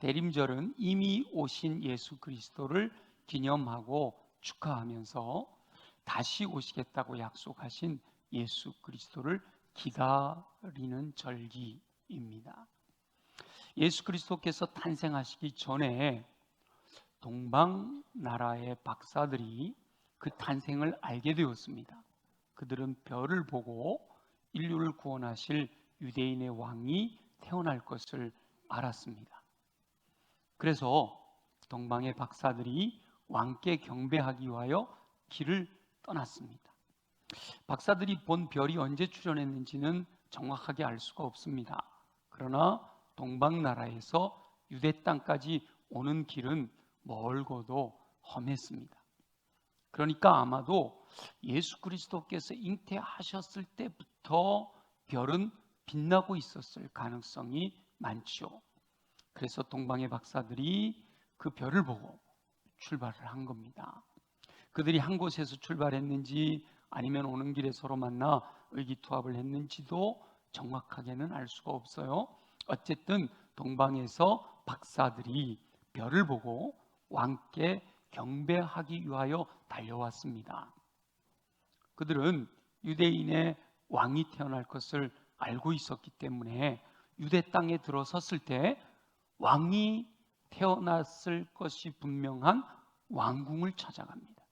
대림절은 이미 오신 예수 그리스도를 기념하고 축하하면서 다시 오시겠다고 약속하신 예수 그리스도를 기다리는 절기입니다. 예수 그리스도께서 탄생하시기 전에 동방 나라의 박사들이 그 탄생을 알게 되었습니다. 그들은 별을 보고 인류를 구원하실 유대인의 왕이 태어날 것을 알았습니다. 그래서 동방의 박사들이 왕께 경배하기 위하여 길을 떠났습니다. 박사들이 본 별이 언제 출현했는지는 정확하게 알 수가 없습니다. 그러나 동방 나라에서 유대 땅까지 오는 길은 멀고도 험했습니다. 그러니까 아마도 예수 그리스도께서 잉태하셨을 때부터 별은 빛나고 있었을 가능성이 많죠. 그래서 동방의 박사들이 그 별을 보고 출발을 한 겁니다. 그들이 한 곳에서 출발했는지 아니면 오는 길에 서로 만나 의기투합을 했는지도 정확하게는 알 수가 없어요. 어쨌든 동방에서 박사들이 별을 보고 왕께 경배하기 위하여 달려왔습니다. 그들은 유대인의 왕이 태어날 것을 알고 있었기 때문에 유대 땅에 들어섰을 때 왕이 태어났을 것이 분명한 왕궁을 찾아갑니다.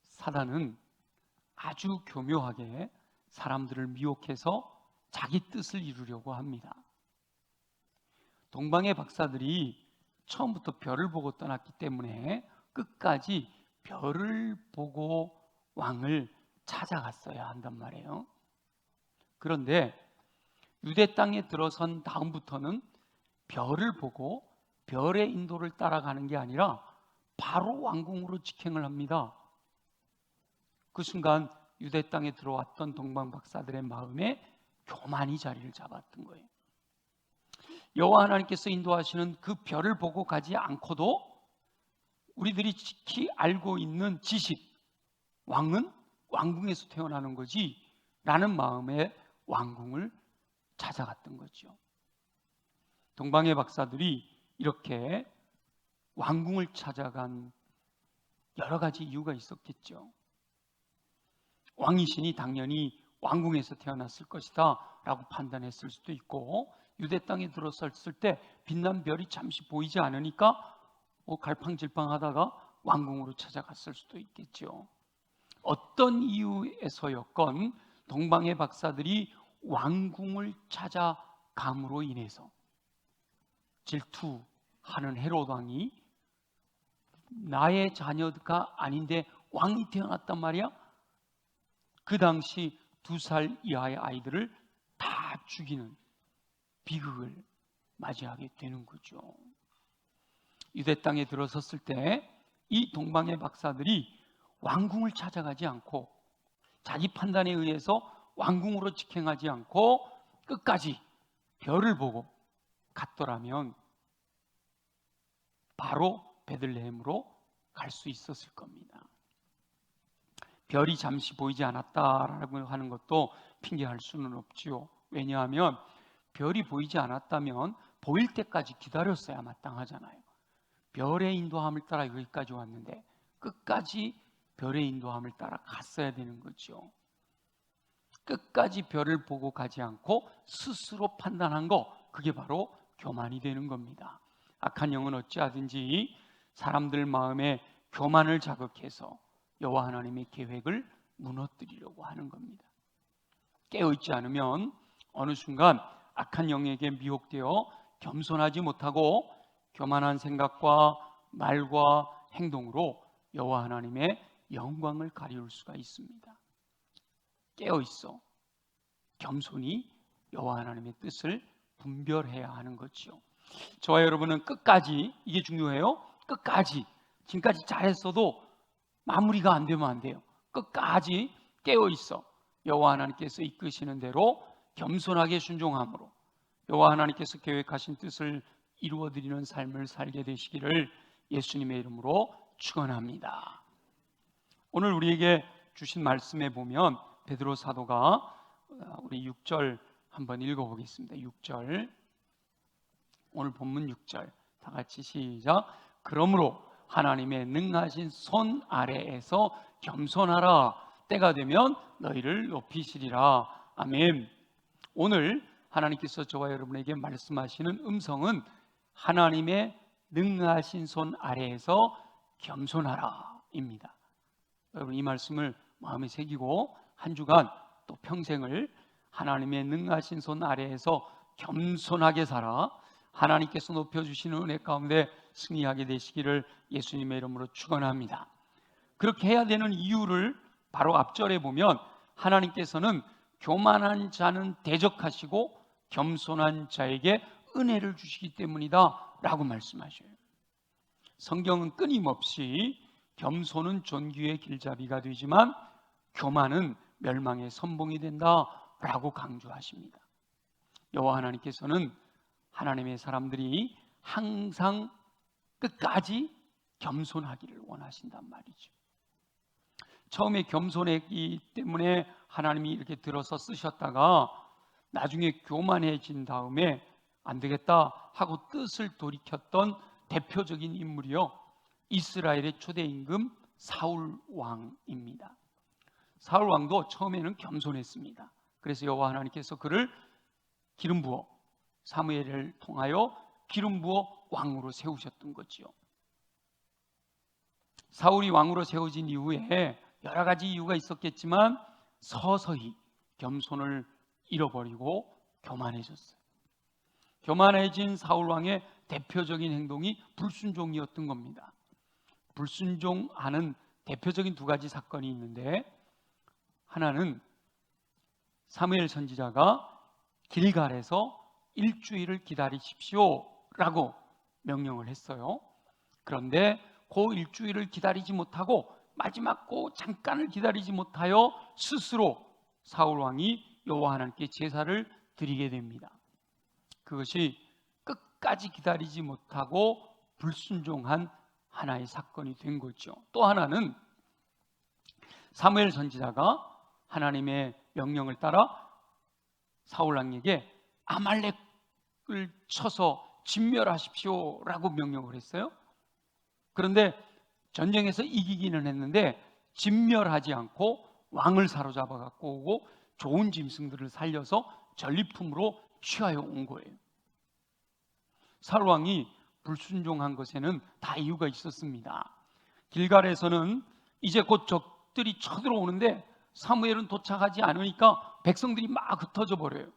사단은 아주 교묘하게 사람들을 미혹해서 자기 뜻을 이루려고 합니다. 동방의 박사들이 처음부터 별을 보고 떠났기 때문에 끝까지 별을 보고 왕을 찾아갔어야 한단 말이에요. 그런데 유대 땅에 들어선 다음부터는 별을 보고 별의 인도를 따라가는 게 아니라 바로 왕궁으로 직행을 합니다. 그 순간 유대 땅에 들어왔던 동방 박사들의 마음에 교만이 자리를 잡았던 거예요. 여호와 하나님께서 인도하시는 그 별을 보고 가지 않고도 우리들이 지키 알고 있는 지식, 왕은 왕궁에서 태어나는 거지 라는 마음에 왕궁을 찾아갔던 거죠. 동방의 박사들이 이렇게 왕궁을 찾아간 여러 가지 이유가 있었겠죠. 왕이신이 당연히 왕궁에서 태어났을 것이다 라고 판단했을 수도 있고, 유대 땅에 들어섰을 때 빛난 별이 잠시 보이지 않으니까 갈팡질팡하다가 왕궁으로 찾아갔을 수도 있겠죠. 어떤 이유에서였건 동방의 박사들이 왕궁을 찾아감으로 인해서 질투하는 헤롯 왕이 나의 자녀가 아닌데 왕이 태어났단 말이야? 그 당시 2살 이하의 아이들을 다 죽이는 비극을 맞이하게 되는 거죠. 유대 땅에 들어섰을 때 이 동방의 박사들이 왕궁을 찾아가지 않고 자기 판단에 의해서 왕궁으로 직행하지 않고 끝까지 별을 보고 갔더라면 바로 베들레헴으로 갈 수 있었을 겁니다. 별이 잠시 보이지 않았다라고 하는 것도 핑계할 수는 없지요. 왜냐하면 별이 보이지 않았다면 보일 때까지 기다렸어야 마땅하잖아요. 별의 인도함을 따라 여기까지 왔는데 끝까지 별의 인도함을 따라 갔어야 되는 거죠. 끝까지 별을 보고 가지 않고 스스로 판단한 거, 그게 바로 교만이 되는 겁니다. 악한 영은 어찌하든지 사람들 마음에 교만을 자극해서 여호와 하나님의 계획을 무너뜨리려고 하는 겁니다. 깨어있지 않으면 어느 순간 악한 영에게 미혹되어 겸손하지 못하고 교만한 생각과 말과 행동으로 여호와 하나님의 영광을 가리울 수가 있습니다. 깨어있어 겸손히 여호와 하나님의 뜻을 분별해야 하는 거죠. 저와 여러분은 끝까지, 이게 중요해요. 끝까지, 지금까지 잘했어도 마무리가 안 되면 안 돼요. 끝까지 깨어있어 여호와 하나님께서 이끄시는 대로 겸손하게 순종함으로 여호와 하나님께서 계획하신 뜻을 이루어드리는 삶을 살게 되시기를 예수님의 이름으로 축원합니다. 오늘 우리에게 주신 말씀에 보면 베드로 사도가 우리 6절 한번 읽어보겠습니다. 6절 오늘 본문 6절 다 같이 시작. 그러므로 하나님의 능하신 손 아래에서 겸손하라. 때가 되면 너희를 높이시리라. 아멘. 오늘 하나님께서 저와 여러분에게 말씀하시는 음성은 하나님의 능하신 손 아래에서 겸손하라 입니다. 여러분 이 말씀을 마음에 새기고 한 주간 또 평생을 하나님의 능하신 손 아래에서 겸손하게 살아 하나님께서 높여주시는 은혜 가운데 승리하게 되시기를 예수님의 이름으로 축원합니다. 그렇게 해야 되는 이유를 바로 앞절에 보면 하나님께서는 교만한 자는 대적하시고 겸손한 자에게 은혜를 주시기 때문이다 라고 말씀하셔요. 성경은 끊임없이 겸손은 존귀의 길잡이가 되지만 교만은 멸망의 선봉이 된다 라고 강조하십니다. 여호와 하나님께서는 하나님의 사람들이 항상 끝까지 겸손하기를 원하신단 말이죠. 처음에 겸손했기 때문에 하나님이 이렇게 들어서 쓰셨다가 나중에 교만해진 다음에 안 되겠다 하고 뜻을 돌이켰던 대표적인 인물이요, 이스라엘의 초대 임금 사울 왕입니다. 사울 왕도 처음에는 겸손했습니다. 그래서 여호와 하나님께서 그를 기름 부어 사무엘을 통하여 기름 부어 왕으로 세우셨던 거지요. 사울이 왕으로 세워진 이후에 여러 가지 이유가 있었겠지만 서서히 겸손을 잃어버리고 교만해졌어요. 교만해진 사울 왕의 대표적인 행동이 불순종이었던 겁니다. 불순종하는 대표적인 두 가지 사건이 있는데, 하나는 사무엘 선지자가 길갈에서 일주일을 기다리십시오 라고 명령을 했어요. 그런데 그 일주일을 기다리지 못하고 마지막 그 잠깐을 기다리지 못하여 스스로 사울 왕이 여호와 하나님께 제사를 드리게 됩니다. 그것이 끝까지 기다리지 못하고 불순종한 하나의 사건이 된 거죠. 또 하나는 사무엘 선지자가 하나님의 명령을 따라 사울 왕에게 아말렉을 쳐서 진멸하십시오 라고 명령을 했어요. 그런데 전쟁에서 이기기는 했는데 진멸하지 않고 왕을 사로잡아 갖고 오고 좋은 짐승들을 살려서 전리품으로 취하여 온 거예요. 사울 왕이 불순종한 것에는 다 이유가 있었습니다. 길갈에서는 이제 곧 적들이 쳐들어오는데 사무엘은 도착하지 않으니까 백성들이 막 흩어져 버려요.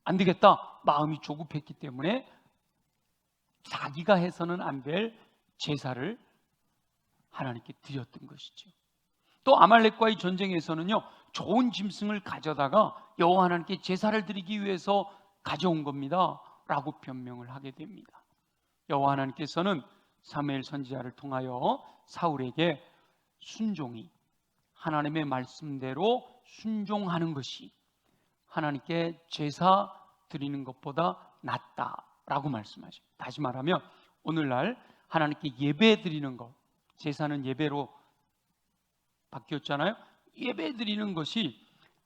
안 되겠다, 마음이 조급했기 때문에 자기가 해서는 안 될 제사를 하나님께 드렸던 것이죠. 또 아말렉과의 전쟁에서는요, 좋은 짐승을 가져다가 여호와 하나님께 제사를 드리기 위해서 가져온 겁니다 라고 변명을 하게 됩니다. 여호와 하나님께서는 사무엘 선지자를 통하여 사울에게 순종이, 하나님의 말씀대로 순종하는 것이 하나님께 제사 드리는 것보다 낫다라고 말씀하십니다. 다시 말하면 오늘날 하나님께 예배 드리는 것, 제사는 예배로 바뀌었잖아요. 예배 드리는 것이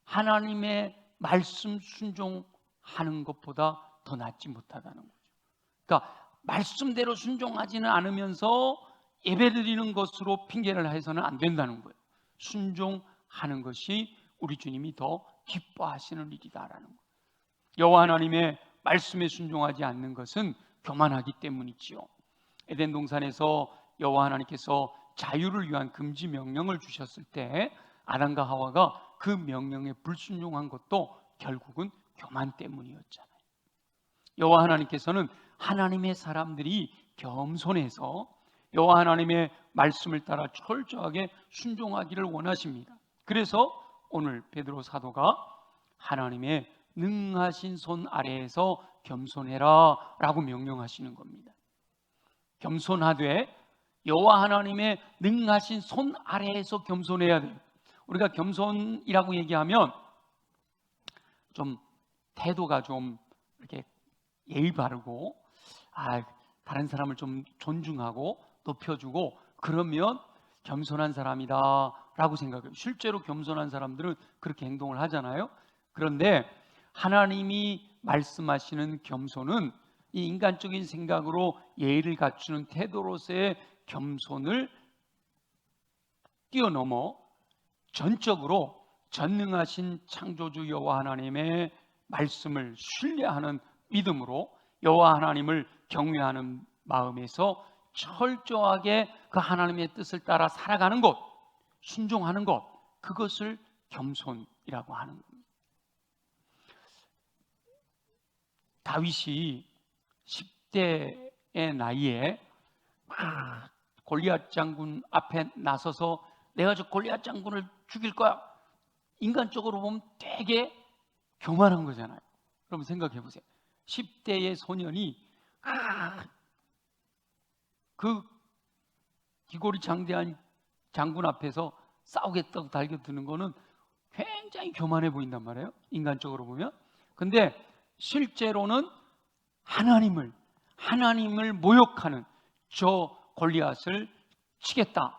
하나님의 말씀 순종하는 것보다 더 낫지 못하다는 거죠. 그러니까 말씀대로 순종하지는 않으면서 예배 드리는 것으로 핑계를 해서는 안 된다는 거예요. 순종하는 것이 우리 주님이 더 기뻐하시는 일이다라는 거예요. 여호와 하나님의 말씀에 순종하지 않는 것은 교만하기 때문이지요. 에덴 동산에서 여호와 하나님께서 자유를 위한 금지 명령을 주셨을 때 아담과 하와가 그 명령에 불순종한 것도 결국은 교만 때문이었잖아요. 여호와 하나님께서는 하나님의 사람들이 겸손해서 여호와 하나님의 말씀을 따라 철저하게 순종하기를 원하십니다. 그래서 오늘 베드로 사도가 하나님의 능하신 손 아래에서 겸손해라 라고 명령하시는 겁니다. 겸손하되 여호와 하나님의 능하신 손 아래에서 겸손해야 돼요. 우리가 겸손이라고 얘기하면 좀 태도가 좀 이렇게 예의 바르고 다른 사람을 좀 존중하고 높여주고 그러면 겸손한 사람이다 라고 생각해요. 실제로 겸손한 사람들은 그렇게 행동을 하잖아요. 그런데 하나님이 말씀하시는 겸손은 이 인간적인 생각으로 예의를 갖추는 태도로서의 겸손을 뛰어넘어 전적으로 전능하신 창조주 여호와 하나님의 말씀을 신뢰하는 믿음으로 여호와 하나님을 경외하는 마음에서 철저하게 그 하나님의 뜻을 따라 살아가는 것, 순종하는 것, 그것을 겸손이라고 하는 겁니다. 다윗이 10대의 나이에 골리앗 장군 앞에 나서서 내가 저 골리앗 장군을 죽일 거야. 인간적으로 보면 되게 교만한 거잖아요. 여러분 생각해 보세요. 10대의 소년이 그 기골이 장대한 장군 앞에서 싸우겠다고 달겨드는 거는 굉장히 교만해 보인단 말이에요. 인간적으로 보면. 근데 실제로는 하나님을 모욕하는 저 골리앗을 치겠다,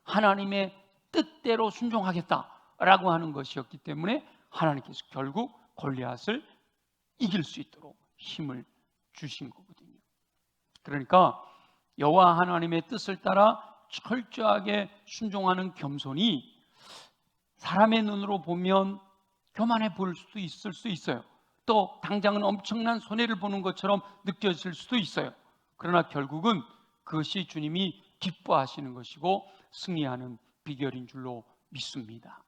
하나님의 뜻대로 순종하겠다라고 하는 것이었기 때문에 하나님께서 결국 골리앗을 이길 수 있도록 힘을 주신 거거든요. 그러니까 여호와 하나님의 뜻을 따라 철저하게 순종하는 겸손이 사람의 눈으로 보면 교만해 보일 수도 있을 수 있어요. 또 당장은 엄청난 손해를 보는 것처럼 느껴질 수도 있어요. 그러나 결국은 그것이 주님이 기뻐하시는 것이고 승리하는 비결인 줄로 믿습니다.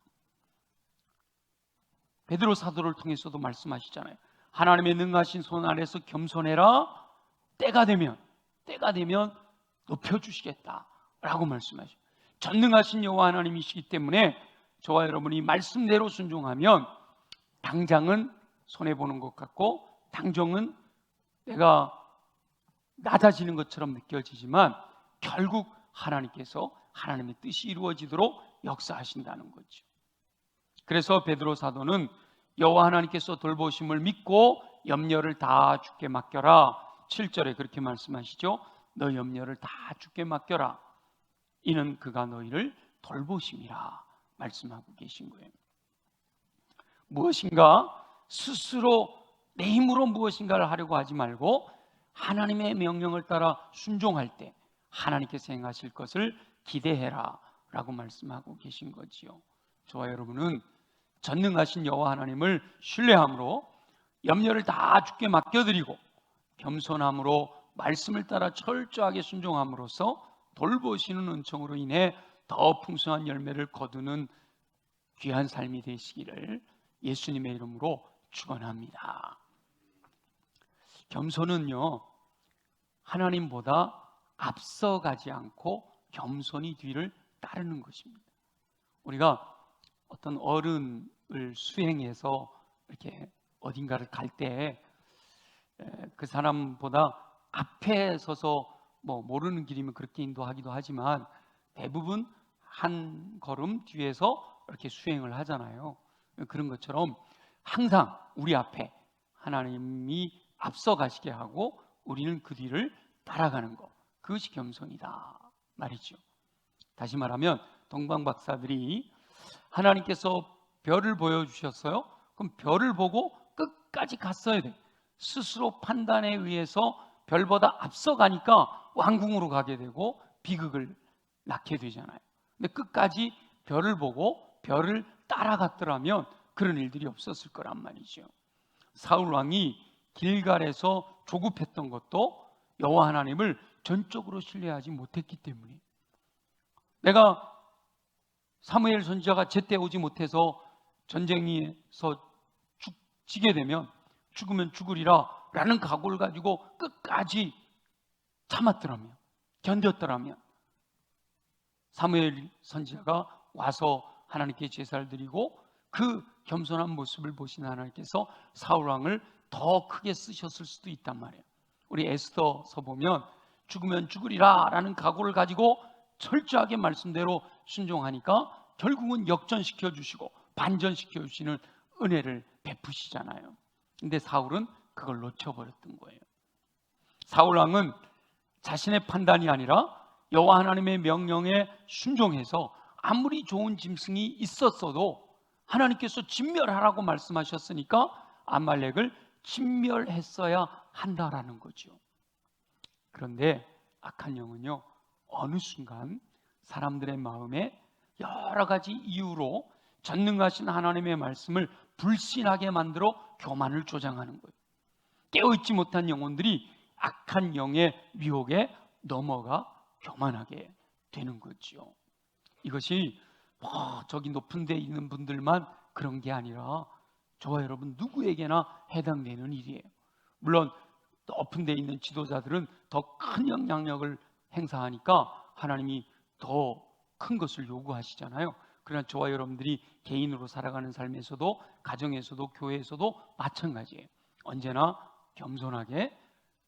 베드로 사도를 통해서도 말씀하시잖아요. 하나님의 능하신 손 아래서 겸손해라. 때가 되면 높여주시겠다라고 말씀하셔요. 전능하신 여호와 하나님이시기 때문에 저와 여러분이 말씀대로 순종하면 당장은 손해보는 것 같고 당장은 내가 낮아지는 것처럼 느껴지지만 결국 하나님께서 하나님의 뜻이 이루어지도록 역사하신다는 거죠. 그래서 베드로 사도는 여호와 하나님께서 돌보심을 믿고 염려를 다 주께 맡겨라. 7절에 그렇게 말씀하시죠. 너 염려를 다 주께 맡겨라. 이는 그가 너희를 돌보심이라 말씀하고 계신 거예요. 무엇인가 스스로 내 힘으로 무엇인가를 하려고 하지 말고 하나님의 명령을 따라 순종할 때 하나님께서 행하실 것을 기대해라 라고 말씀하고 계신 거지요. 저와 여러분은 전능하신 여호와 하나님을 신뢰함으로 염려를 다 주께 맡겨드리고 겸손함으로 말씀을 따라 철저하게 순종함으로써 돌보시는 은총으로 인해 더 풍성한 열매를 거두는 귀한 삶이 되시기를 예수님의 이름으로 축원합니다. 겸손은요, 하나님보다 앞서가지 않고 겸손히 뒤를 따르는 것입니다. 우리가 어떤 어른을 수행해서 이렇게 어딘가를 갈 때 그 사람보다 앞에 서서 모르는 길이면 그렇게 인도하기도 하지만 대부분 한 걸음 뒤에서 이렇게 수행을 하잖아요. 그런 것처럼 항상 우리 앞에 하나님이 앞서 가시게 하고 우리는 그 뒤를 따라가는 것, 그것이 겸손이다 말이죠. 다시 말하면 동방 박사들이 하나님께서 별을 보여주셨어요. 그럼 별을 보고 끝까지 갔어야 돼. 스스로 판단에 의해서 별보다 앞서가니까 왕궁으로 가게 되고 비극을 낳게 되잖아요. 근데 끝까지 별을 보고 별을 따라갔더라면 그런 일들이 없었을 거란 말이죠. 사울 왕이 길갈에서 조급했던 것도 여호와 하나님을 전적으로 신뢰하지 못했기 때문에, 내가 사무엘 선지자가 제때 오지 못해서 전쟁에서 지게 되면 죽으면 죽으리라 라는 각오를 가지고 끝까지 참았더라면, 견뎠더라면 사무엘 선지자가 와서 하나님께 제사를 드리고 그 겸손한 모습을 보신 하나님께서 사울 왕을 더 크게 쓰셨을 수도 있단 말이에요. 우리 에스더서 보면 죽으면 죽으리라 라는 각오를 가지고 철저하게 말씀대로 순종하니까 결국은 역전시켜 주시고 반전시켜 주시는 은혜를 베푸시잖아요. 근데 사울은 그걸 놓쳐버렸던 거예요. 사울 왕은 자신의 판단이 아니라 여호와 하나님의 명령에 순종해서 아무리 좋은 짐승이 있었어도 하나님께서 진멸하라고 말씀하셨으니까 아말렉을 진멸했어야 한다라는 거죠. 그런데 악한 영은요, 어느 순간 사람들의 마음에 여러 가지 이유로 전능하신 하나님의 말씀을 불신하게 만들어 교만을 조장하는 거예요. 깨어있지 못한 영혼들이 악한 영의 유혹에 넘어가 교만하게 되는 거죠. 이것이 저기 높은 데 있는 분들만 그런 게 아니라 저와 여러분 누구에게나 해당되는 일이에요. 물론 높은 데 있는 지도자들은 더 큰 영향력을 행사하니까 하나님이 더 큰 것을 요구하시잖아요. 그러나 저와 여러분들이 개인으로 살아가는 삶에서도, 가정에서도, 교회에서도 마찬가지예요. 언제나 겸손하게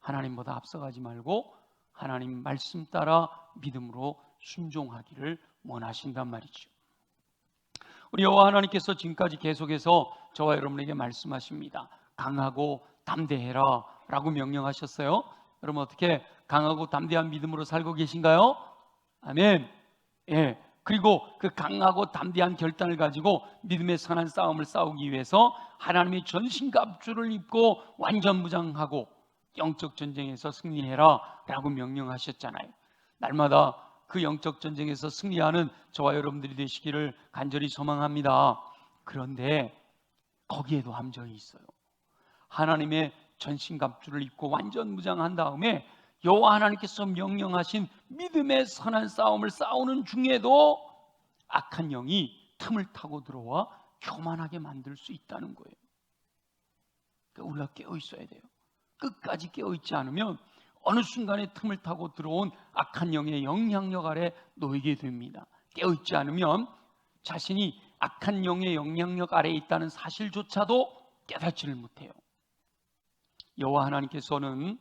하나님보다 앞서가지 말고 하나님 말씀 따라 믿음으로 순종하기를 원하신단 말이죠. 우리 여호와 하나님께서 지금까지 계속해서 저와 여러분에게 말씀하십니다. 강하고 담대해라 라고 명령하셨어요. 여러분 어떻게 강하고 담대한 믿음으로 살고 계신가요? 아멘. 예. 그리고 그 강하고 담대한 결단을 가지고 믿음의 선한 싸움을 싸우기 위해서 하나님의 전신갑주를 입고 완전무장하고 영적 전쟁에서 승리해라 라고 명령하셨잖아요. 날마다 그 영적 전쟁에서 승리하는 저와 여러분들이 되시기를 간절히 소망합니다. 그런데 거기에도 함정이 있어요. 하나님의 전신갑주를 입고 완전무장한 다음에 여호와 하나님께서 명령하신 믿음의 선한 싸움을 싸우는 중에도 악한 영이 틈을 타고 들어와 교만하게 만들 수 있다는 거예요. 그러니까 우리가 깨어 있어야 돼요. 끝까지 깨어 있지 않으면 어느 순간에 틈을 타고 들어온 악한 영의 영향력 아래 놓이게 됩니다. 깨어 있지 않으면 자신이 악한 영의 영향력 아래에 있다는 사실조차도 깨닫지를 못해요. 여호와 하나님께서는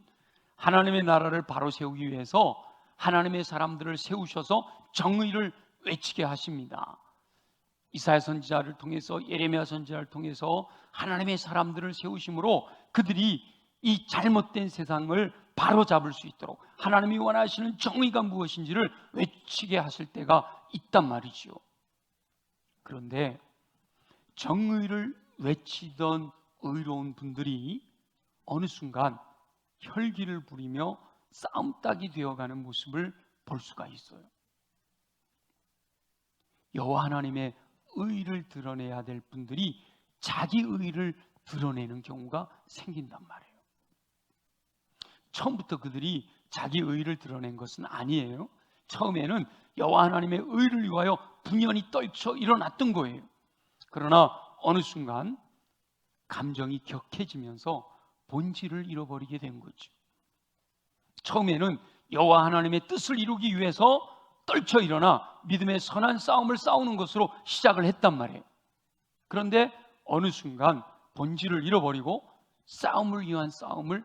하나님의 나라를 바로 세우기 위해서 하나님의 사람들을 세우셔서 정의를 외치게 하십니다. 이사야 선지자를 통해서, 예레미야 선지자를 통해서 하나님의 사람들을 세우심으로 그들이 이 잘못된 세상을 바로잡을 수 있도록 하나님이 원하시는 정의가 무엇인지를 외치게 하실 때가 있단 말이죠. 그런데 정의를 외치던 의로운 분들이 어느 순간 혈기를 부리며 싸움닭이 되어가는 모습을 볼 수가 있어요. 여호와 하나님의 의를 드러내야 될 분들이 자기 의를 드러내는 경우가 생긴단 말이에요. 처음부터 그들이 자기 의를 드러낸 것은 아니에요. 처음에는 여호와 하나님의 의를 위하여 분연히 떨쳐 일어났던 거예요. 그러나 어느 순간 감정이 격해지면서 본질을 잃어버리게 된 거죠. 처음에는 여호와 하나님의 뜻을 이루기 위해서 떨쳐 일어나 믿음의 선한 싸움을 싸우는 것으로 시작을 했단 말이에요. 그런데 어느 순간 본질을 잃어버리고 싸움을 위한 싸움을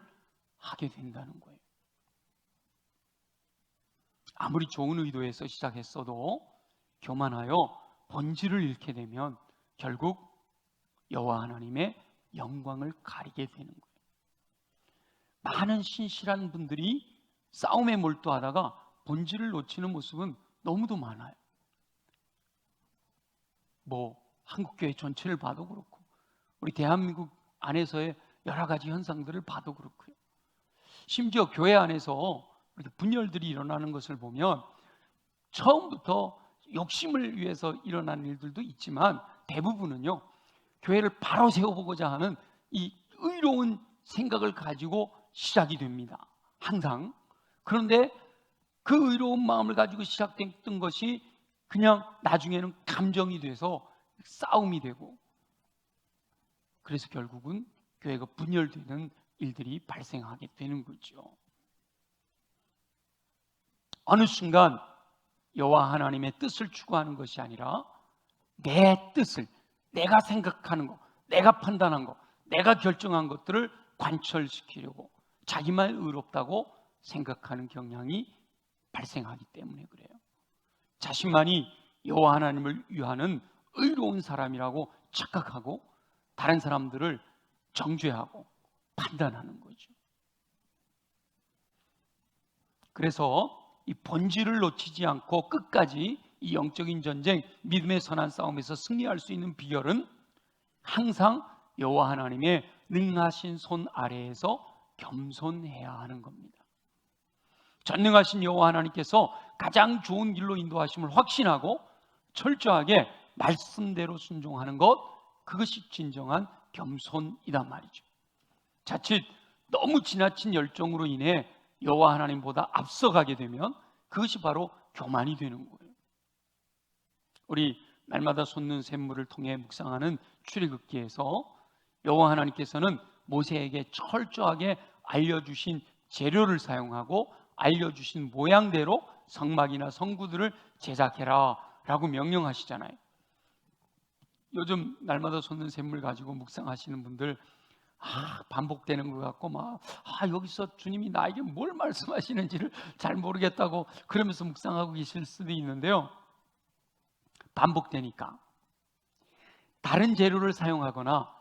하게 된다는 거예요. 아무리 좋은 의도에서 시작했어도 교만하여 본질을 잃게 되면 결국 여호와 하나님의 영광을 가리게 되는 거예요. 많은 신실한 분들이 싸움에 몰두하다가 본질을 놓치는 모습은 너무도 많아요. 한국교회 전체를 봐도 그렇고 우리 대한민국 안에서의 여러 가지 현상들을 봐도 그렇고요. 심지어 교회 안에서 이렇게 분열들이 일어나는 것을 보면 처음부터 욕심을 위해서 일어나는 일들도 있지만 대부분은요, 교회를 바로 세워보고자 하는 이 의로운 생각을 가지고 시작이 됩니다. 항상. 그런데 그 의로운 마음을 가지고 시작됐던 것이 그냥 나중에는 감정이 돼서 싸움이 되고, 그래서 결국은 교회가 분열되는 일들이 발생하게 되는 거죠. 어느 순간 여호와 하나님의 뜻을 추구하는 것이 아니라 내 뜻을, 내가 생각하는 것, 내가 판단한 것, 내가 결정한 것들을 관철시키려고 자기만 의롭다고 생각하는 경향이 발생하기 때문에 그래요. 자신만이 여호와 하나님을 위하는 의로운 사람이라고 착각하고 다른 사람들을 정죄하고 판단하는 거죠. 그래서 이 본질을 놓치지 않고 끝까지 이 영적인 전쟁, 믿음의 선한 싸움에서 승리할 수 있는 비결은 항상 여호와 하나님의 능하신 손 아래에서 겸손해야 하는 겁니다. 전능하신 여호와 하나님께서 가장 좋은 길로 인도하심을 확신하고 철저하게 말씀대로 순종하는 것, 그것이 진정한 겸손이란 말이죠. 자칫 너무 지나친 열정으로 인해 여호와 하나님보다 앞서가게 되면 그것이 바로 교만이 되는 거예요. 우리 날마다 솟는 샘물을 통해 묵상하는 출애굽기에서 여호와 하나님께서는 모세에게 철저하게 알려주신 재료를 사용하고 알려주신 모양대로 성막이나 성구들을 제작해라 라고 명령하시잖아요. 요즘 날마다 솟는 샘물 가지고 묵상하시는 분들 반복되는 것 같고 여기서 주님이 나에게 뭘 말씀하시는지를 잘 모르겠다고 그러면서 묵상하고 계실 수도 있는데요, 반복되니까 다른 재료를 사용하거나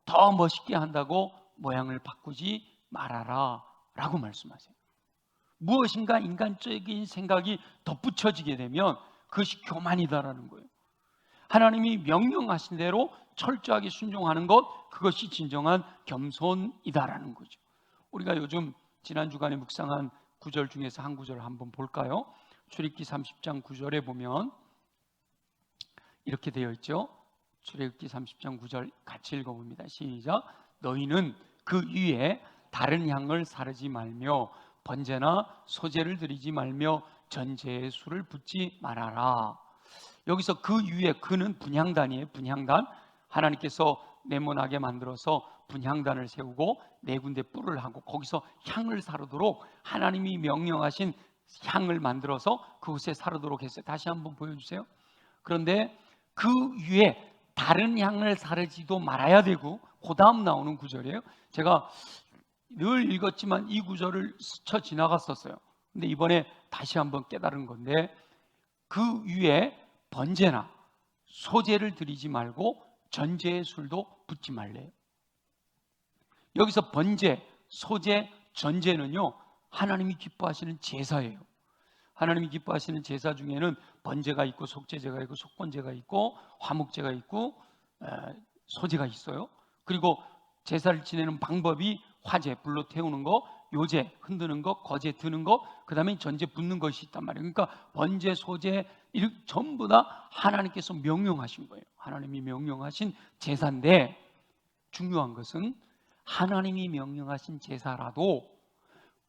더 멋있게 한다고 모양을 바꾸지 말아라 라고 말씀하세요. 무엇인가 인간적인 생각이 덧붙여지게 되면 그것이 교만이다라는 거예요. 하나님이 명령하신 대로 철저하게 순종하는 것, 그것이 진정한 겸손이다라는 거죠. 우리가 요즘 지난 주간에 묵상한 구절 중에서 한 구절을 한번 볼까요? 출애굽기 30장 9절에 보면 이렇게 되어 있죠. 출애굽기 30장 9절 같이 읽어봅니다. 시작. 너희는 그 위에 다른 향을 사르지 말며 번제나 소제를 드리지 말며 전제의 술을 붓지 말아라. 여기서 그 위에, 그는 분향단이에요. 분향단. 하나님께서 네모나게 만들어서 분향단을 세우고 네 군데 뿔을 하고 거기서 향을 사르도록 하나님이 명령하신 향을 만들어서 그곳에 사르도록 했어요. 다시 한번 보여주세요. 그런데 그 위에 다른 향을 사르지도 말아야 되고, 그 다음 나오는 구절이에요. 제가 늘 읽었지만 이 구절을 스쳐 지나갔었어요. 근데 이번에 다시 한번 깨달은 건데, 그 위에 번제나 소제를 드리지 말고 전제의 술도 붓지 말래요. 여기서 번제, 소제, 전제는요, 하나님이 기뻐하시는 제사예요. 하나님이 기뻐하시는 제사 중에는 번제가 있고 속제제가 있고 속건제가 있고 화목제가 있고 소제가 있어요. 그리고 제사를 지내는 방법이 화제, 불로 태우는 거, 요제, 흔드는 거, 거제 드는 거, 그 다음에 전제 붓는 것이 있단 말이에요. 그러니까 번제, 소제 전부 다 하나님께서 명령하신 거예요. 하나님이 명령하신 제사인데, 중요한 것은 하나님이 명령하신 제사라도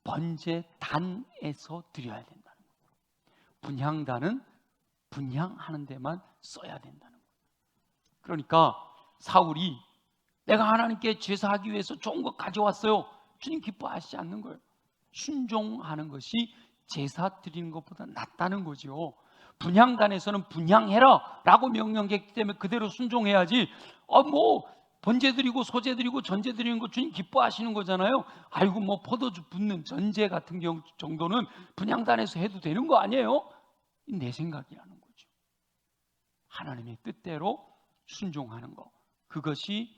번제단에서 드려야 된다는 거예요. 분향단은 분향하는 데만 써야 된다는 거예요. 그러니까 사울이 내가 하나님께 제사하기 위해서 좋은 거 가져왔어요, 주님 기뻐하시지 않는 거예요. 순종하는 것이 제사 드리는 것보다 낫다는 거죠. 분향단에서는 분향해라 라고 명령했기 때문에 그대로 순종해야지, 번제 드리고 소제 드리고 전제 드리는 거 주님 기뻐하시는 거잖아요. 아이고 포도주 붓는 전제 같은 경우 정도는 분향단에서 해도 되는 거 아니에요? 내 생각이라는 거죠. 하나님의 뜻대로 순종하는 거, 그것이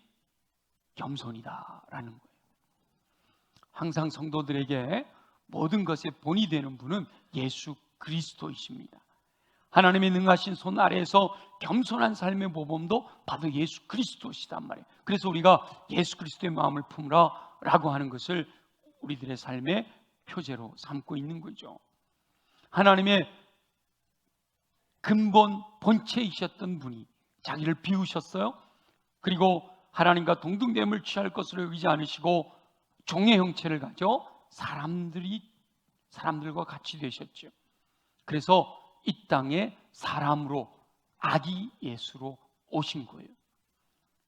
겸손이다라는 거예요. 항상 성도들에게 모든 것의 본이 되는 분은 예수 그리스도이십니다. 하나님의 능하신 손 아래에서 겸손한 삶의 모범도 바로 예수 그리스도시단 말이에요. 그래서 우리가 예수 그리스도의 마음을 품으라 라고 하는 것을 우리들의 삶의 표제로 삼고 있는 거죠. 하나님의 근본 본체이셨던 분이 자기를 비우셨어요. 그리고 하나님과 동등됨을 취할 것으로 여기지 않으시고 종의 형체를 가져 사람들과 같이 되셨죠. 그래서 이 땅에 사람으로, 아기 예수로 오신 거예요.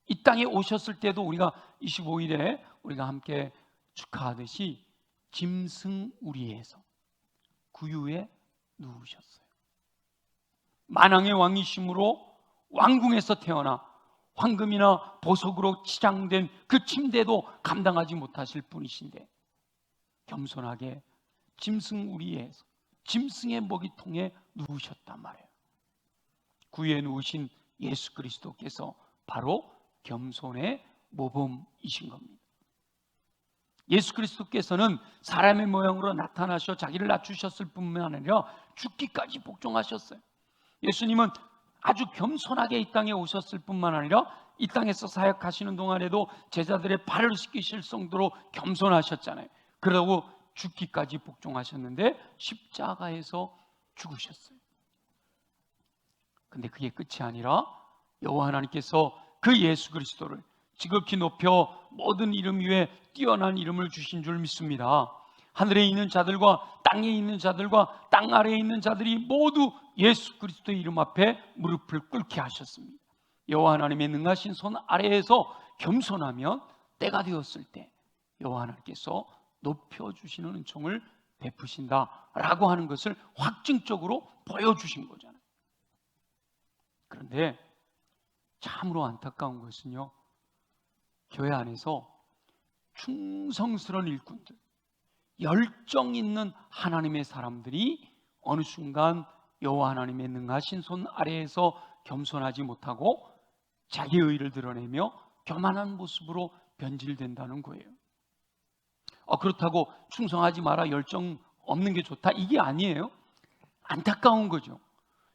이 땅에 오셨을 때도 우리가 25일에 우리가 함께 축하하듯이 짐승우리에서 구유에 누우셨어요. 만왕의 왕이심으로 왕궁에서 태어나 황금이나 보석으로 치장된 그 침대도 감당하지 못하실 분이신데 겸손하게 짐승우리에서 짐승의 먹이통에 누우셨단 말이에요. 구유에 누우신 예수 그리스도께서 바로 겸손의 모범이신 겁니다. 예수 그리스도께서는 사람의 모양으로 나타나셔 자기를 낮추셨을 뿐만 아니라 죽기까지 복종하셨어요. 예수님은 아주 겸손하게 이 땅에 오셨을 뿐만 아니라 이 땅에서 사역하시는 동안에도 제자들의 발을 씻기실 정도로 겸손하셨잖아요. 그러고 죽기까지 복종하셨는데 십자가에서 죽으셨어요. 근데 그게 끝이 아니라 여호와 하나님께서 그 예수 그리스도를 지극히 높여 모든 이름 위에 뛰어난 이름을 주신 줄 믿습니다. 하늘에 있는 자들과 땅에 있는 자들과 땅 아래에 있는 자들이 모두 예수 그리스도의 이름 앞에 무릎을 꿇게 하셨습니다. 여호와 하나님의 능하신 손 아래에서 겸손하면 때가 되었을 때 여호와 하나님께서 높여주시는 은총을 베푸신다라고 하는 것을 확증적으로 보여주신 거잖아요. 그런데 참으로 안타까운 것은요, 교회 안에서 충성스러운 일꾼들, 열정 있는 하나님의 사람들이 어느 순간 여호와 하나님의 능하신 손 아래에서 겸손하지 못하고 자기의 의를 드러내며 교만한 모습으로 변질된다는 거예요. 그렇다고 충성하지 마라, 열정 없는 게 좋다, 이게 아니에요. 안타까운 거죠.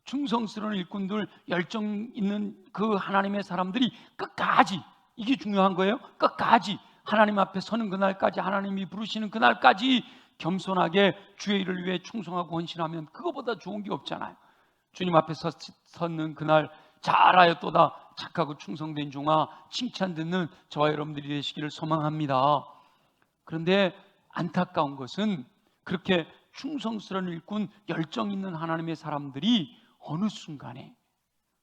충성스러운 일꾼들, 열정 있는 그 하나님의 사람들이 끝까지, 이게 중요한 거예요. 끝까지 하나님 앞에 서는 그날까지, 하나님이 부르시는 그날까지 겸손하게 주의 일을 위해 충성하고 헌신하면 그거보다 좋은 게 없잖아요. 주님 앞에 섰는 그날 잘하였도다 착하고 충성된 종아 칭찬 듣는 저와 여러분들이 되시기를 소망합니다. 그런데 안타까운 것은 그렇게 충성스러운 일꾼, 열정 있는 하나님의 사람들이 어느 순간에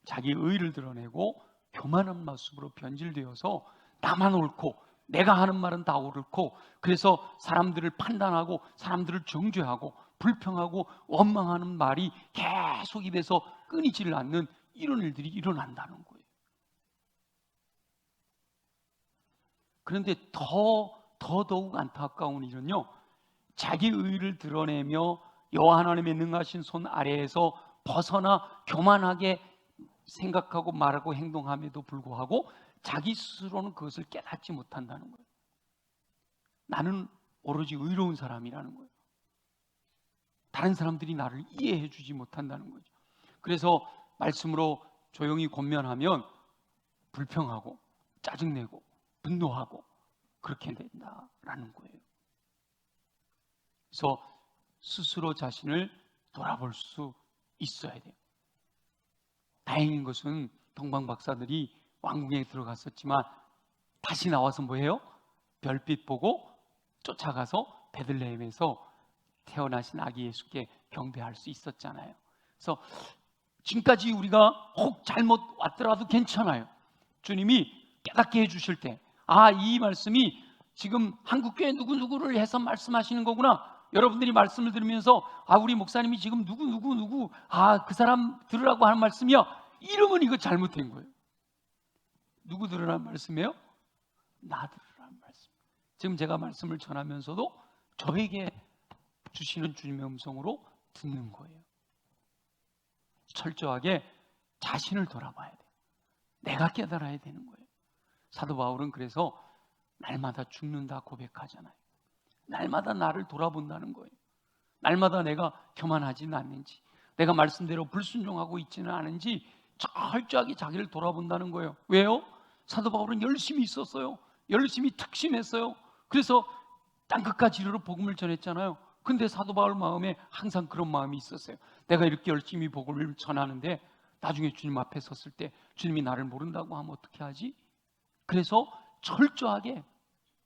자기 의를 드러내고 교만한 모습으로 변질되어서 나만 옳고 내가 하는 말은 다 옳고, 그래서 사람들을 판단하고 사람들을 정죄하고 불평하고 원망하는 말이 계속 입에서 끊이지를 않는 이런 일들이 일어난다는 거예요. 그런데 더더욱 안타까운 일은요, 자기 의를 드러내며 여호와 하나님의 능하신 손 아래에서 벗어나 교만하게 생각하고 말하고 행동함에도 불구하고 자기 스스로는 그것을 깨닫지 못한다는 거예요. 나는 오로지 의로운 사람이라는 거예요. 다른 사람들이 나를 이해해 주지 못한다는 거죠. 그래서 말씀으로 조용히 권면하면 불평하고 짜증내고 분노하고 그렇게 된다라는 거예요. 그래서 스스로 자신을 돌아볼 수 있어야 돼요. 다행인 것은 동방 박사들이 왕궁에 들어갔었지만 다시 나와서 뭐해요? 별빛 보고 쫓아가서 베들레헴에서 태어나신 아기 예수께 경배할 수 있었잖아요. 그래서 지금까지 우리가 혹 잘못 왔더라도 괜찮아요. 주님이 깨닫게 해주실 때, 이 말씀이 지금 한국교회 누구누구를 해서 말씀하시는 거구나. 여러분들이 말씀을 들으면서 우리 목사님이 지금 누구 그 사람 들으라고 하는 말씀이야, 이러면 이거 잘못된 거예요. 누구 들으라는 말씀이에요? 나 들으라는 말씀. 지금 제가 말씀을 전하면서도 저에게 주시는 주님의 음성으로 듣는 거예요. 철저하게 자신을 돌아봐야 돼요. 내가 깨달아야 되는 거예요. 사도 바울은 그래서 날마다 죽는다 고백하잖아요. 날마다 나를 돌아본다는 거예요. 날마다 내가 교만하지는 않는지, 내가 말씀대로 불순종하고 있지는 않은지 철저하게 자기를 돌아본다는 거예요. 왜요? 사도 바울은 열심히 있었어요. 열심히 특심했어요. 그래서 땅끝까지 이르러 복음을 전했잖아요. 근데 사도 바울 마음에 항상 그런 마음이 있었어요. 내가 이렇게 열심히 복음을 전하는데 나중에 주님 앞에 섰을 때 주님이 나를 모른다고 하면 어떻게 하지? 그래서 철저하게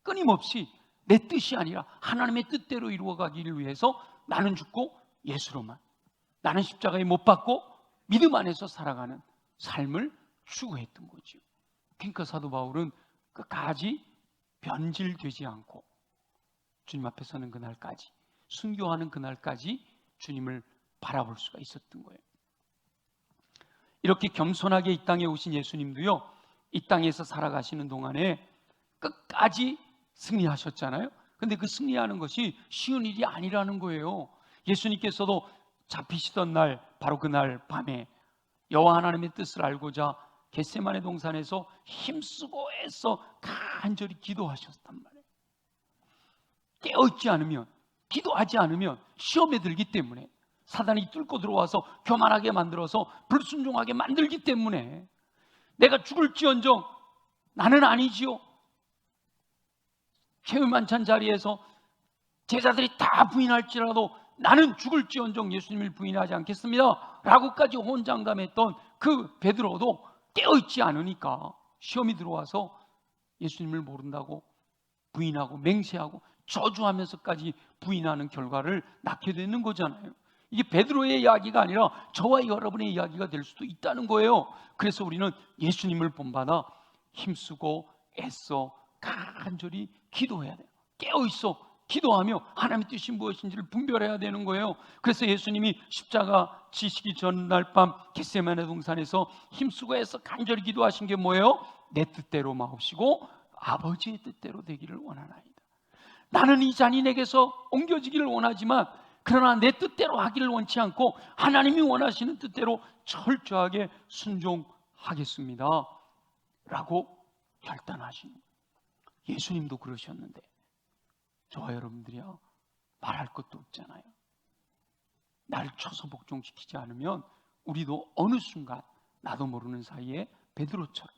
끊임없이 내 뜻이 아니라 하나님의 뜻대로 이루어가기를 위해서 나는 죽고 예수로만, 나는 십자가에 못 박고 믿음 안에서 살아가는 삶을 추구했던 거죠. 그러니까 사도 바울은 끝까지 변질되지 않고 주님 앞에 서는 그날까지, 순교하는 그날까지 주님을 바라볼 수가 있었던 거예요. 이렇게 겸손하게 이 땅에 오신 예수님도요, 이 땅에서 살아가시는 동안에 끝까지 승리하셨잖아요. 근데 그 승리하는 것이 쉬운 일이 아니라는 거예요. 예수님께서도 잡히시던 날, 바로 그날 밤에 여호와 하나님의 뜻을 알고자 겟세마네 동산에서 힘쓰고 애써 간절히 기도하셨단 말이에요. 깨어있지 않으면, 기도하지 않으면 시험에 들기 때문에, 사단이 뚫고 들어와서 교만하게 만들어서 불순종하게 만들기 때문에, 내가 죽을지언정 나는 아니지요. 최후만찬 자리에서 제자들이 다 부인할지라도 나는 죽을지언정 예수님을 부인하지 않겠습니다 라고까지 혼장담했던 그 베드로도 깨어있지 않으니까 시험이 들어와서 예수님을 모른다고 부인하고 맹세하고 저주하면서까지 부인하는 결과를 낳게 되는 거잖아요. 이게 베드로의 이야기가 아니라 저와 여러분의 이야기가 될 수도 있다는 거예요. 그래서 우리는 예수님을 본받아 힘쓰고 애써 간절히 기도해야 돼요. 깨어있어 기도하며 하나님의 뜻이 무엇인지를 분별해야 되는 거예요. 그래서 예수님이 십자가 지시기 전날 밤 겟세마네 동산에서 힘쓰고 애써 간절히 기도하신 게 뭐예요? 내 뜻대로 마옵시고 아버지의 뜻대로 되기를 원하나이다. 나는 이 잔이 내게서 옮겨지기를 원하지만 그러나 내 뜻대로 하기를 원치 않고 하나님이 원하시는 뜻대로 철저하게 순종하겠습니다 라고 결단하신, 예수님도 그러셨는데 저와 여러분들이야 말할 것도 없잖아요. 나를 쳐서 복종시키지 않으면 우리도 어느 순간 나도 모르는 사이에 베드로처럼,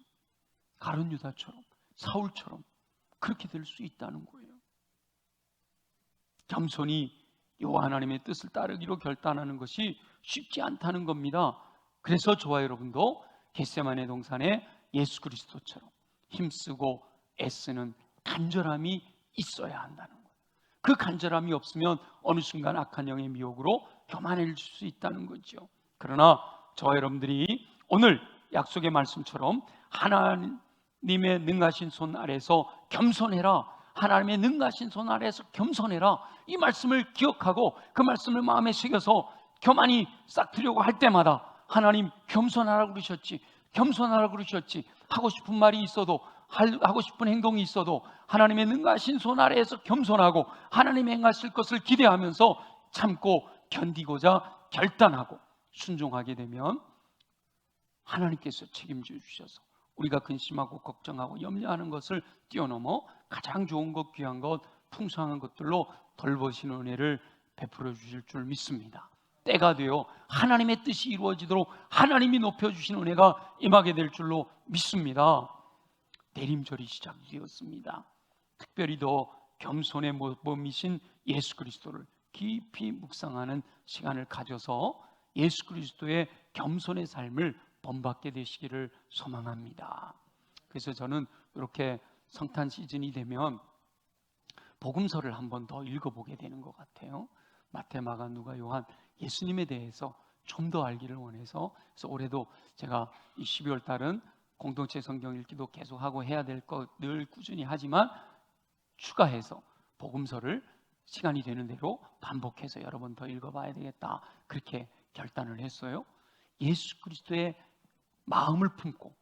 가룟 유다처럼, 사울처럼 그렇게 될 수 있다는 거예요. 겸손히 여호와 하나님의 뜻을 따르기로 결단하는 것이 쉽지 않다는 겁니다. 그래서 저와 여러분도 겟세마네 동산에 예수 그리스도처럼 힘쓰고 애쓰는 간절함이 있어야 한다는 거예요. 그 간절함이 없으면 어느 순간 악한 영의 미혹으로 교만해질 수 있다는 거죠. 그러나 저와 여러분들이 오늘 약속의 말씀처럼 하나님의 능하신 손 아래에서 겸손해라, 하나님의 능하신 손 아래에서 겸손해라, 이 말씀을 기억하고 그 말씀을 마음에 새겨서 교만이 싹트려고 할 때마다 하나님 겸손하라고 그러셨지, 겸손하라고 그러셨지, 하고 싶은 말이 있어도, 하고 싶은 행동이 있어도 하나님의 능하신 손 아래에서 겸손하고 하나님이 행하실 것을 기대하면서 참고 견디고자 결단하고 순종하게 되면 하나님께서 책임져 주셔서 우리가 근심하고 걱정하고 염려하는 것을 뛰어넘어 가장 좋은 것, 귀한 것, 풍성한 것들로 돌보시는 은혜를 베풀어 주실 줄 믿습니다. 때가 되어 하나님의 뜻이 이루어지도록 하나님이 높여주시는 은혜가 임하게 될 줄로 믿습니다. 내림절이 시작되었습니다. 특별히 더 겸손의 모범이신 예수 그리스도를 깊이 묵상하는 시간을 가져서 예수 그리스도의 겸손의 삶을 본받게 되시기를 소망합니다. 그래서 저는 이렇게 성탄 시즌이 되면 복음서를 한 번 더 읽어보게 되는 것 같아요. 마태, 마가, 누가, 요한, 예수님에 대해서 좀 더 알기를 원해서, 그래서 올해도 제가 이 12월 달은 공동체 성경 읽기도 계속하고 해야 될 것 늘 꾸준히 하지만 추가해서 복음서를 시간이 되는 대로 반복해서 여러 번 더 읽어봐야 되겠다, 그렇게 결단을 했어요. 예수 그리스도의 마음을 품고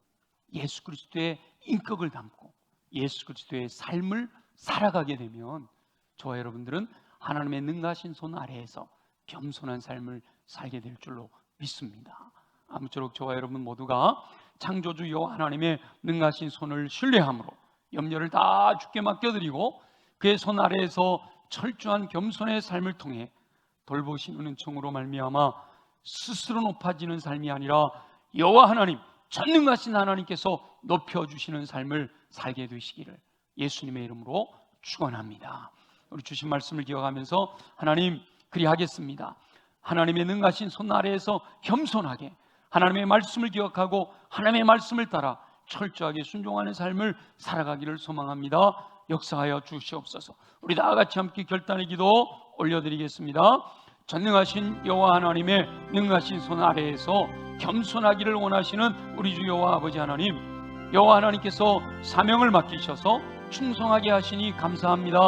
예수 그리스도의 인격을 담고 예수 그리스도의 삶을 살아가게 되면 저와 여러분들은 하나님의 능하신 손 아래에서 겸손한 삶을 살게 될 줄로 믿습니다. 아무쪼록 저와 여러분 모두가 창조주 여호와 하나님의 능하신 손을 신뢰함으로 염려를 다 주께 맡겨드리고 그의 손 아래에서 철저한 겸손의 삶을 통해 돌보시는 은총으로 말미암아 스스로 높아지는 삶이 아니라 여호와 하나님, 전능하신 하나님께서 높여주시는 삶을 살게 되시기를 예수님의 이름으로 축원합니다. 우리 주신 말씀을 기억하면서 하나님 그리하겠습니다. 하나님의 능하신 손 아래에서 겸손하게 하나님의 말씀을 기억하고 하나님의 말씀을 따라 철저하게 순종하는 삶을 살아가기를 소망합니다. 역사하여 주시옵소서. 우리 다 같이 함께 결단의 기도 올려드리겠습니다. 전능하신 여호와 하나님의 능하신 손 아래에서 겸손하기를 원하시는 우리 주 여호와 아버지 하나님, 여호와 하나님께서 사명을 맡기셔서 충성하게 하시니 감사합니다.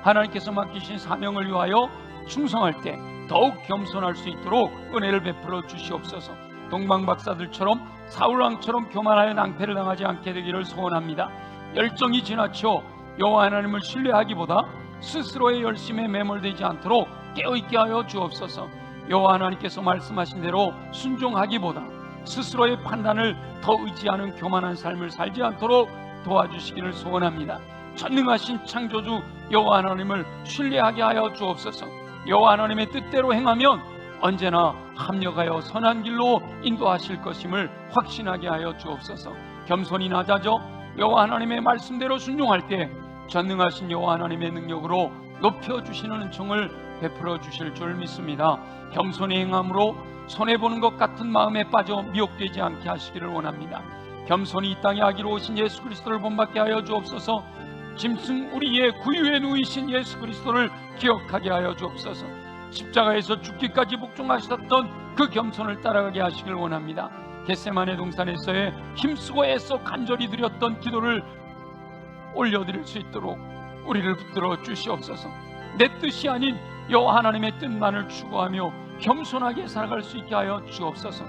하나님께서 맡기신 사명을 위하여 충성할 때 더욱 겸손할 수 있도록 은혜를 베풀어 주시옵소서. 동방박사들처럼 사울왕처럼 교만하여 낭패를 당하지 않게 되기를 소원합니다. 열정이 지나쳐 여호와 하나님을 신뢰하기보다 스스로의 열심에 매몰되지 않도록 깨어있게 하여 주옵소서. 여호와 하나님께서 말씀하신 대로 순종하기보다 스스로의 판단을 더 의지하는 교만한 삶을 살지 않도록 도와주시기를 소원합니다. 전능하신 창조주 여호와 하나님을 신뢰하게 하여 주옵소서. 여호와 하나님의 뜻대로 행하면 언제나 합력하여 선한 길로 인도하실 것임을 확신하게 하여 주옵소서. 겸손히 낮아져 여호와 하나님의 말씀대로 순종할 때 전능하신 여호와 하나님의 능력으로 높여주시는 은총을 베풀어 주실 줄 믿습니다. 겸손히 행함으로 손해보는 것 같은 마음에 빠져 미혹되지 않게 하시기를 원합니다. 겸손히 이 땅에 아기로 오신 예수 그리스도를 본받게 하여 주옵소서. 짐승 우리의 구유에 누이신 예수 그리스도를 기억하게 하여 주옵소서. 십자가에서 죽기까지 복종하셨던 그 겸손을 따라가게 하시길 원합니다. 겟세마네 동산에서의 힘쓰고 애써 간절히 드렸던 기도를 올려드릴 수 있도록 우리를 붙들어 주시옵소서. 내 뜻이 아닌 여호와 하나님의 뜻만을 추구하며 겸손하게 살아갈 수 있게 하여 주옵소서.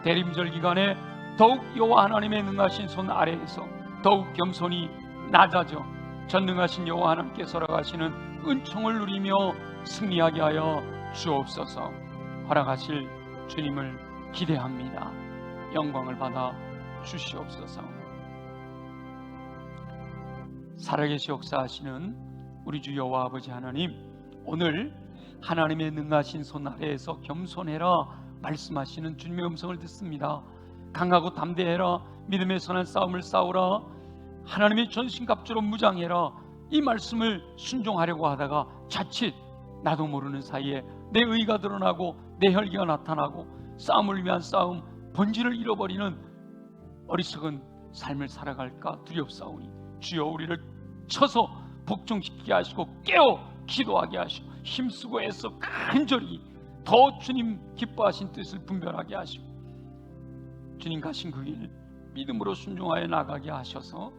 대림절 기간에 더욱 여호와 하나님의 능하신 손 아래에서 더욱 겸손히 낮아져 전능하신 여호와 하나님께 살아가시는 은총을 누리며 승리하게 하여 주옵소서. 허락하실 주님을 기대합니다. 영광을 받아 주시옵소서. 살아계시 역사하시는 우리 주 여호와 아버지 하나님, 오늘 하나님의 능하신 손 아래에서 겸손해라 말씀하시는 주님의 음성을 듣습니다. 강하고 담대해라, 믿음의 선한 싸움을 싸우라, 하나님의 전신갑주로 무장해라, 이 말씀을 순종하려고 하다가 자칫 나도 모르는 사이에 내 의가 드러나고 내 혈기가 나타나고 싸움을 위한 싸움 본질을 잃어버리는 어리석은 삶을 살아갈까 두렵사오니 주여 우리를 쳐서 복종시키게 하시고 깨어 기도하게 하시고 힘쓰고 애써 간절히 더 주님 기뻐하신 뜻을 분별하게 하시고 주님 가신 그 길 믿음으로 순종하여 나가게 하셔서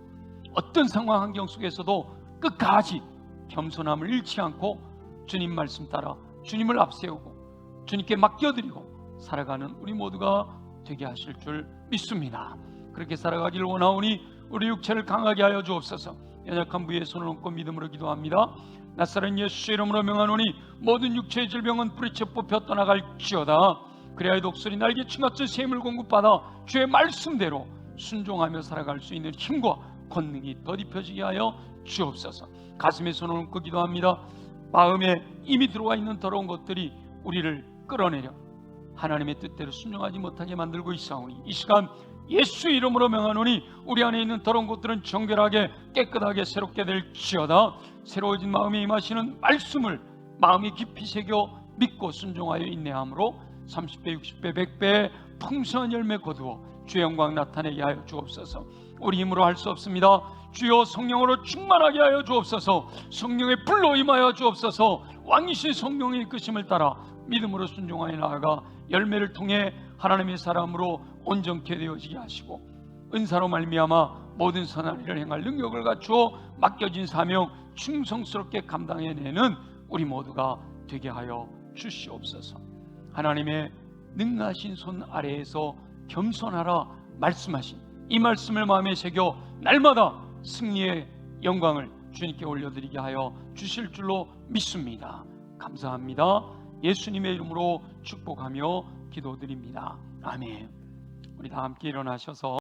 어떤 상황 환경 속에서도 끝까지 겸손함을 잃지 않고 주님 말씀 따라 주님을 앞세우고 주님께 맡겨드리고 살아가는 우리 모두가 되게 하실 줄 믿습니다. 그렇게 살아가기를 원하오니 우리 육체를 강하게 하여 주옵소서. 연약한 부위에 손을 얹고 믿음으로 기도합니다. 나사렛 예수의 이름으로 명하노니 모든 육체의 질병은 뿌리째 뽑혀 떠나갈지어다. 그래야 독수리 날개치같이 샘을 공급받아 주의 말씀대로 순종하며 살아갈 수 있는 힘과 권능이 덧입혀지게 하여 주옵소서. 가슴에 손을 얹고 기도합니다. 마음에 이미 들어와 있는 더러운 것들이 우리를 끌어내려 하나님의 뜻대로 순종하지 못하게 만들고 있사오니 이 시간 예수 이름으로 명하노니 우리 안에 있는 더러운 것들은 정결하게 깨끗하게 새롭게 될지어다. 새로워진 마음에 임하시는 말씀을 마음에 깊이 새겨 믿고 순종하여 인내함으로 30배 60배 100배의 풍성한 열매 거두어 주의 영광 나타내게 하여 주옵소서. 우리 힘으로 할 수 없습니다. 주여 성령으로 충만하게 하여 주옵소서. 성령의 불로 임하여 주옵소서. 왕이신 성령의 이끄심을 따라 믿음으로 순종하여 나아가 열매를 통해 하나님의 사람으로 온전케 되어지게 하시고 은사로 말미암아 모든 선한 일을 행할 능력을 갖추어 맡겨진 사명 충성스럽게 감당해내는 우리 모두가 되게 하여 주시옵소서. 하나님의 능하신 손 아래에서 겸손하라 말씀하신 이 말씀을 마음에 새겨 날마다 승리의 영광을 주님께 올려드리게 하여 주실 줄로 믿습니다. 감사합니다. 예수님의 이름으로 축복하며 기도드립니다. 아멘. 우리 다 함께 일어나셔서